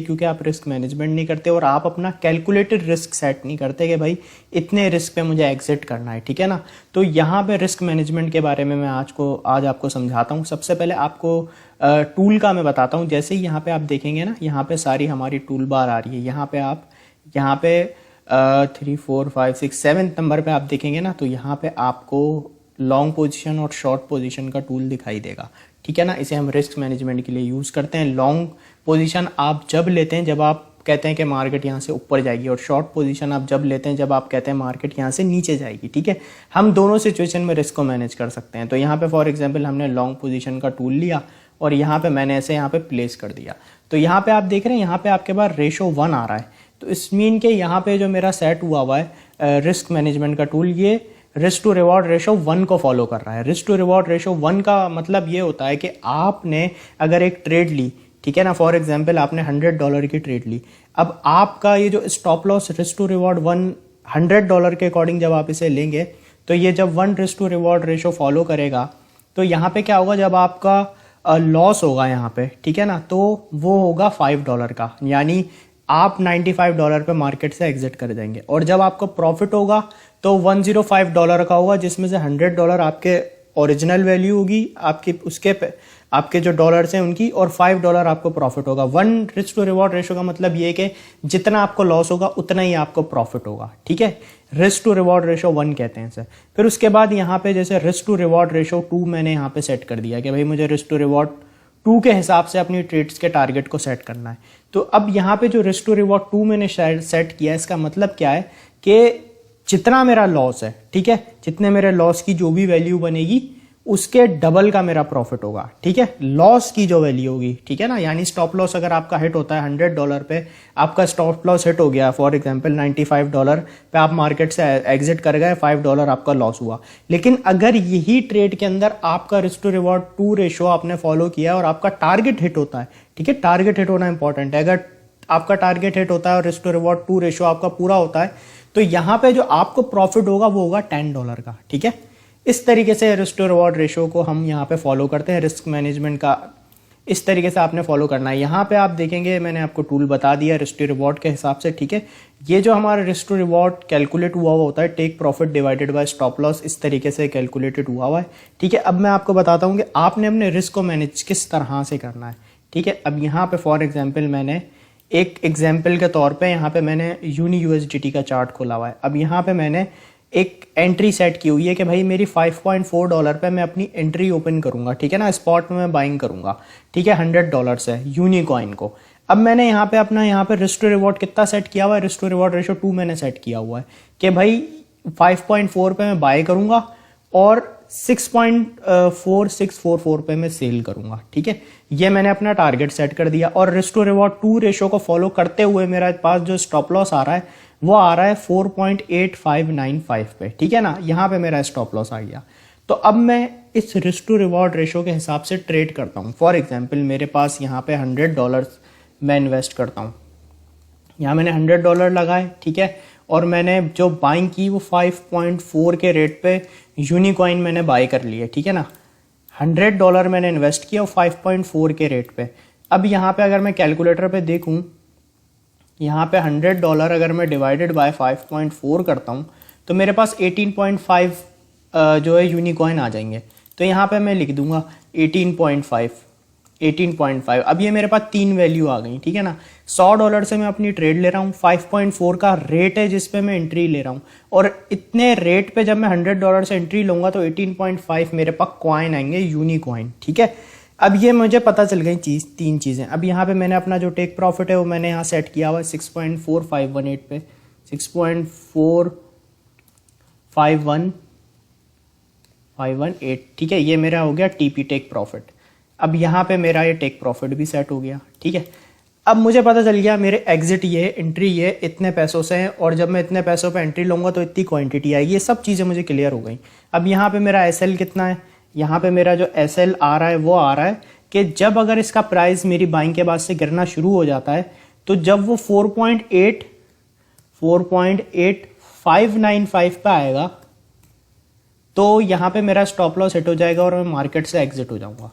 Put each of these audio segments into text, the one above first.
क्योंकि आप risk management नहीं करते और आप अपना कैलकुलेटेड रिस्क सेट नहीं करते कि भाई इतने रिस्क पे मुझे एग्जिट करना है, ठीक है ना। तो यहाँ पे रिस्क मैनेजमेंट के बारे में मैं आज आपको समझाता हूँ। सबसे पहले आपको टूल का मैं बताता हूँ। जैसे ही यहाँ पे आप देखेंगे ना, यहाँ पे सारी हमारी टूल बार आ रही है। यहाँ पे 3 4 5 6 7 नंबर पे आप देखेंगे ना, तो यहाँ पे आपको लॉन्ग पोजीशन और शॉर्ट पोजीशन का टूल दिखाई देगा, ठीक है ना। इसे हम रिस्क मैनेजमेंट के लिए यूज़ करते हैं। लॉन्ग पोजीशन आप जब लेते हैं जब आप कहते हैं कि मार्केट यहाँ से ऊपर जाएगी, और शॉर्ट पोजीशन आप जब लेते हैं जब आप कहते हैं मार्केट यहाँ से नीचे जाएगी, ठीक है। हम दोनों सिचुएशन में रिस्क को मैनेज कर सकते हैं। तो यहाँ पे फॉर एग्जांपल हमने लॉन्ग पोजीशन का टूल लिया और यहाँ पे मैंने ऐसे यहाँ पे प्लेस कर दिया। तो यहाँ पे आप देख रहे हैं यहाँ पे आपके पास रेशो 1 आ रहा है। तो इस मीन के यहाँ पे जो मेरा सेट हुआ है रिस्क मैनेजमेंट का टूल, ये रिस्क टू रिवॉर्ड रेशो 1 को फॉलो कर रहा है। रिस्क टू रिवॉर्ड रेशो 1 का मतलब ये होता है कि आपने अगर एक ट्रेड ली, ठीक है ना, फॉर एग्जांपल आपने $100 की ट्रेड ली। अब आपका ये जो stop loss risk to reward $100 के अकॉर्डिंग जब आप इसे लेंगे, तो ये जब 1 risk to reward ratio follow करेगा, तो यहाँ पे क्या होगा, जब आपका लॉस होगा यहाँ पे, ठीक है ना, तो वो होगा $5 का, यानी आप $95 पे मार्केट से एग्जिट कर जाएंगे। और जब आपको प्रॉफिट होगा तो $105 का होगा, जिसमें से $100 आपके ओरिजिनल वैल्यू होगी, आपके जो डॉलर्स हैं उनकी, और $5 आपको प्रॉफिट होगा। 1 रिस्क टू रिवॉर्ड रेशो का मतलब ये है कि जितना आपको लॉस होगा उतना ही आपको प्रॉफिट होगा, ठीक है। रिस्क टू रिवॉर्ड रेशो 1 कहते हैं इसे। फिर उसके बाद यहाँ पे जैसे रिस्क टू रिवॉर्ड रेशो 2 मैंने यहाँ पे सेट कर दिया कि भाई मुझे रिस्क टू रिवॉर्ड 2 के हिसाब से अपनी ट्रेड्स के टारगेट को सेट करना है। तो अब यहाँ पे जो रिस्क टू रिवॉर्ड 2 मैंने सेट किया है, इसका मतलब क्या है कि जितना मेरा लॉस है, ठीक है, जितने मेरे लॉस की जो भी वैल्यू बनेगी उसके डबल का मेरा प्रॉफिट होगा, ठीक है, लॉस की जो वैल्यू होगी, ठीक है ना। यानी स्टॉप लॉस अगर आपका हिट होता है $100 पे, आपका स्टॉप लॉस हिट हो गया फॉर एग्जांपल $95 पे, आप मार्केट से एग्जिट कर गए, $5 आपका लॉस हुआ। लेकिन अगर यही ट्रेड के अंदर आपका रिस्क टू रिवॉर्ड 2 रेशो आपने फॉलो किया और आपका टारगेट हिट होता है, ठीक है, टारगेट हिट होना इंपॉर्टेंट है। अगर आपका टारगेट हिट होता है और रिस्क टू रिवॉर्ड 2 रेशो आपका पूरा होता है, तो यहाँ पे जो आपको प्रॉफिट होगा वो होगा $10 का, ठीक है। इस तरीके से रिस्क टू रिवॉर्ड रेशो को हम यहाँ पे फॉलो करते हैं। रिस्क मैनेजमेंट का इस तरीके से आपने फॉलो करना है। यहाँ पे आप देखेंगे मैंने आपको टूल बता दिया रिस्क टू रिवॉर्ड के हिसाब से, ठीक है। ये जो हमारा रिस्क टू रिवॉर्ड कैलकुलेट हुआ होता है, take profit divided by stop loss, इस तरीके से कैलकुलेटेड हुआ है, ठीक है। अब मैं आपको बताता हूँ कि आपने अपने रिस्क को मैनेज किस तरह से करना है, ठीक है। अब यहाँ पे फॉर एग्जाम्पल मैंने एक एग्जाम्पल के तौर पे यहाँ पे मैंने यूनी USDT का चार्ट खोला हुआ है। अब यहाँ पे मैंने एक एंट्री सेट की हुई है कि भाई मेरी $5.4 पे मैं अपनी एंट्री ओपन करूंगा, ठीक है ना, स्पॉट में मैं बाइंग करूंगा, ठीक है, $100 से यूनी कॉइन को। अब मैंने यहाँ पे अपना यहाँ पे रिस्क टू रिवॉर्ड कितना सेट किया हुआ है, रिस्क टू रिवॉर्ड रेशो 2 मैंने सेट किया हुआ है कि भाई 5.4 पे मैं बाय करूंगा और 6.4644 पे मैं सेल करूंगा, ठीक है। ये मैंने अपना टारगेट सेट कर दिया। और रिस्क टू रिवॉर्ड 2 रेशो को फॉलो करते हुए मेरे पास जो स्टॉप लॉस आ रहा है वो आ रहा है 4.8595 पे, ठीक है ना। यहाँ पे मेरा स्टॉप लॉस आ गया। तो अब मैं इस रिस्क टू रिवॉर्ड रेशो के हिसाब से ट्रेड करता हूँ। फॉर एग्जाम्पल मेरे पास यहाँ पे $100 मैं इन्वेस्ट करता हूँ, यहाँ मैंने $100 लगाए, ठीक है, और मैंने जो बाइंग की वो 5.4 के रेट पे यूनिकॉइन मैंने बाय कर लिए, ठीक है ना। $100 मैंने इन्वेस्ट किया और 5.4 के रेट पे। अब यहाँ पे अगर मैं कैलकुलेटर पे देखूँ, यहाँ पे $100 अगर मैं डिवाइडेड बाय 5.4 करता हूँ तो मेरे पास 18.5 जो है यूनिकॉइन आ जाएंगे। तो यहाँ पे मैं लिख दूंगा 18.5। अब ये मेरे पास 3 वैल्यू आ गई, ठीक है ना। $100 से मैं अपनी ट्रेड ले रहा हूँ, 5.4 का रेट है जिसपे मैं एंट्री ले रहा हूँ, और इतने रेट पे जब मैं $100 से एंट्री लूंगा तो 18.5 मेरे पास कॉइन आएंगे, यूनिकॉइन, ठीक है। अब ये मुझे पता चल गई 3 चीज़ें। अब यहाँ पे मैंने अपना जो टेक प्रॉफिट है वो मैंने यहाँ सेट किया हुआ है 6.4518 पे, 6.4518, ठीक है। ये मेरा हो गया TP टेक प्रॉफिट। अब यहाँ पे मेरा ये टेक प्रॉफिट भी सेट हो गया, ठीक है। अब मुझे पता चल गया मेरे एग्जिट ये एंट्री ये इतने पैसों से है, और जब मैं इतने पैसों पे एंट्री लूंगा तो इतनी क्वांटिटी आएगी। ये सब चीज़ें मुझे क्लियर हो गई। अब यहाँ पे मेरा SL कितना है, यहाँ पे मेरा जो SL आ रहा है वो आ रहा है कि जब अगर इसका प्राइस मेरी बाइंग के बाद से गिरना शुरू हो जाता है, तो जब वो 4.8595 पे आएगा तो यहाँ पे मेरा स्टॉप लॉस हिट हो जाएगा और मैं मार्केट से एग्जिट हो जाऊंगा,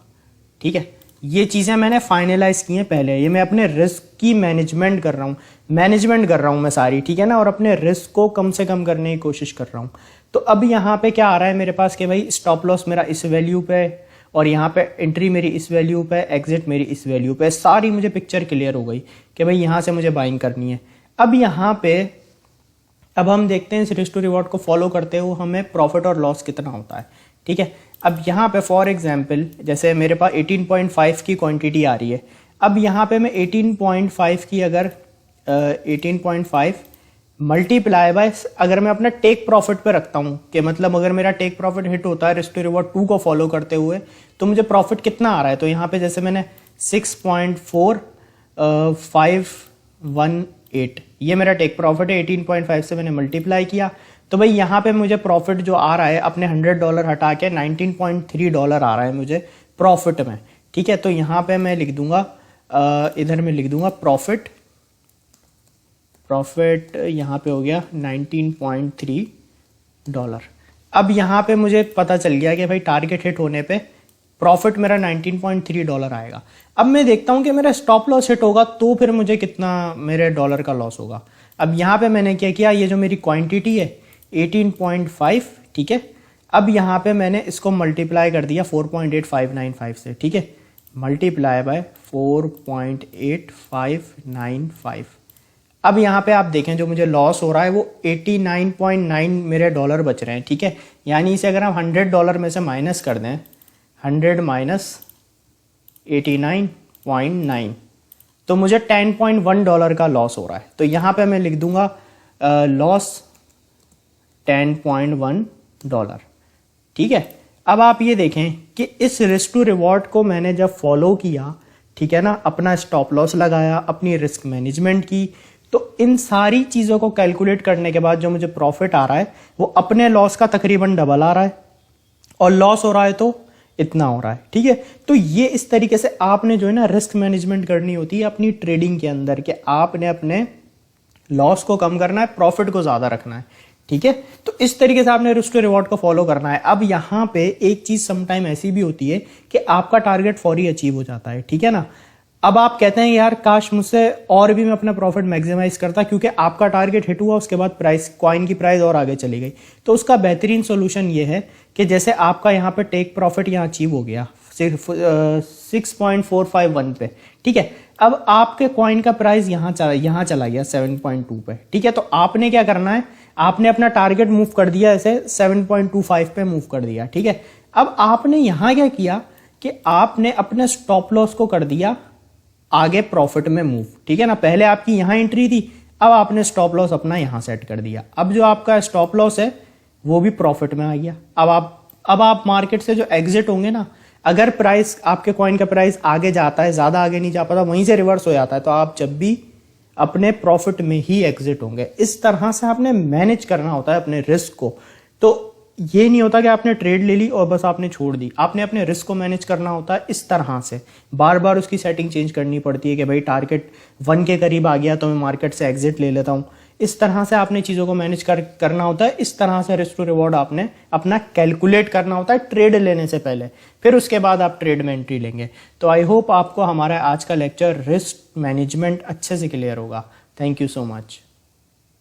ठीक है। ये चीज़ें मैंने फाइनलाइज की हैं पहले, ये मैं अपने रिस्क की मैनेजमेंट कर रहा हूँ मैं सारी, ठीक है ना, और अपने रिस्क को कम से कम करने की कोशिश कर रहा हूँ। तो अब यहाँ पे क्या आ रहा है मेरे पास कि भाई स्टॉप लॉस मेरा इस वैल्यू पे, और यहाँ पे एंट्री मेरी इस वैल्यू पे, एग्जिट मेरी इस वैल्यू पे, सारी मुझे पिक्चर क्लियर हो गई कि भाई यहाँ से मुझे बाइंग करनी है। अब यहाँ पे अब हम देखते हैं इस रिस्क टू रिवॉर्ड को फॉलो करते हुए हमें प्रॉफिट और लॉस कितना होता है, ठीक है। अब यहाँ पे फॉर एग्जांपल जैसे मेरे पास 18.5 की क्वांटिटी आ रही है। अब यहाँ पे मैं 18.5 की अगर 18.5 मल्टीप्लाई बाय, अगर मैं अपना टेक प्रॉफिट पे रखता हूँ कि मतलब अगर मेरा टेक प्रॉफिट हिट होता है रिस्क टू रिवॉर्ड 2 को फॉलो करते हुए, तो मुझे प्रॉफिट कितना आ रहा है। तो यहाँ पे जैसे मैंने 6.4518 ये मेरा टेक प्रॉफिट है, 18.5 से मैंने मल्टीप्लाई किया, तो भाई यहाँ पे मुझे प्रॉफिट जो आ रहा है अपने $100 हटा के $19.3 आ रहा है मुझे प्रॉफिट में, ठीक है। तो यहाँ पे मैं लिख दूंगा इधर मैं लिख दूंगा प्रॉफिट यहाँ पे हो गया $19.3। अब यहाँ पे मुझे पता चल गया कि भाई टारगेट हिट होने पे प्रॉफिट मेरा $19.3 आएगा। अब मैं देखता हूँ कि मेरा स्टॉप लॉस हिट होगा तो फिर मुझे कितना मेरे डॉलर का लॉस होगा। अब यहाँ पे मैंने क्या किया, ये जो मेरी क्वांटिटी है 18.5, ठीक है। अब यहाँ पे मैंने इसको मल्टीप्लाई कर दिया 4.8595 से, ठीक है, मल्टीप्लाई बाय 4.8595। अब यहाँ पे आप देखें जो मुझे लॉस हो रहा है वो 89.9 मेरे डॉलर बच रहे हैं, ठीक है। यानी इसे अगर हम $100 में से माइनस कर दें, 100 माइनस 89.9, तो मुझे $10.1 का लॉस हो रहा है। तो यहाँ पे मैं लिख दूंगा लॉस $10.1, ठीक है। अब आप ये देखें कि इस रिस्क टू रिवॉर्ड को मैंने जब फॉलो किया, ठीक है ना, अपना स्टॉप लॉस लगाया, अपनी रिस्क मैनेजमेंट की, तो इन सारी चीज़ों को कैलकुलेट करने के बाद जो मुझे प्रॉफिट आ रहा है वो अपने लॉस का तकरीबन डबल आ रहा है, और लॉस हो रहा है तो इतना हो रहा है, ठीक है। तो ये इस तरीके से आपने जो है ना रिस्क मैनेजमेंट करनी होती है अपनी ट्रेडिंग के अंदर, कि आपने अपने लॉस को कम करना है, प्रॉफिट को ज़्यादा रखना है, ठीक है। तो इस तरीके से आपने रिस्क टू रिवॉर्ड को फॉलो करना है। अब यहाँ पे एक चीज़ समटाइम ऐसी भी होती है कि आपका टारगेट फौरी अचीव हो जाता है, ठीक है ना। अब आप कहते हैं यार काश मुझसे और भी मैं अपना प्रॉफिट मैक्सिमाइज करता, क्योंकि आपका टारगेट हिट हुआ उसके बाद प्राइस कॉइन की प्राइस और आगे चली गई। तो उसका बेहतरीन सोल्यूशन ये है कि जैसे आपका यहाँ पे टेक प्रॉफिट यहाँ अचीव हो गया 6.451 पे, ठीक है। अब आपके कॉइन का प्राइस यहाँ चला गया 7.2 पे, ठीक है। तो आपने क्या करना है, आपने अपना टारगेट मूव कर दिया ऐसे 7.25 पे मूव कर दिया, ठीक है। अब आपने यहाँ क्या किया कि आपने अपने स्टॉप लॉस को कर दिया आगे प्रॉफिट में मूव, ठीक है ना। पहले आपकी यहां एंट्री थी, अब आपने स्टॉप लॉस अपना यहां सेट कर दिया। अब जो आपका स्टॉप लॉस है वो भी प्रॉफिट में आ गया। अब आप मार्केट से जो एग्जिट होंगे ना, अगर प्राइस आपके कॉइन का प्राइस आगे जाता है, ज्यादा आगे नहीं जा पाता, वहीं से रिवर्स हो जाता है, तो आप जब भी अपने प्रॉफिट में ही एग्जिट होंगे। इस तरह से आपने मैनेज करना होता है अपने रिस्क को। तो ये नहीं होता कि आपने ट्रेड ले ली और बस आपने छोड़ दी, आपने अपने रिस्क को मैनेज करना होता है इस तरह से। बार बार उसकी सेटिंग चेंज करनी पड़ती है कि भाई टारगेट 1 के करीब आ गया तो मैं मार्केट से एग्जिट ले लेता हूं। इस तरह से आपने चीज़ों को मैनेज करना होता है। इस तरह से रिस्क टू रिवॉर्ड आपने अपना कैलकुलेट करना होता है ट्रेड लेने से पहले, फिर उसके बाद आप ट्रेड में एंट्री लेंगे। तो आई होप आपको हमारा आज का लेक्चर रिस्क मैनेजमेंट अच्छे से क्लियर होगा। Thank you so much.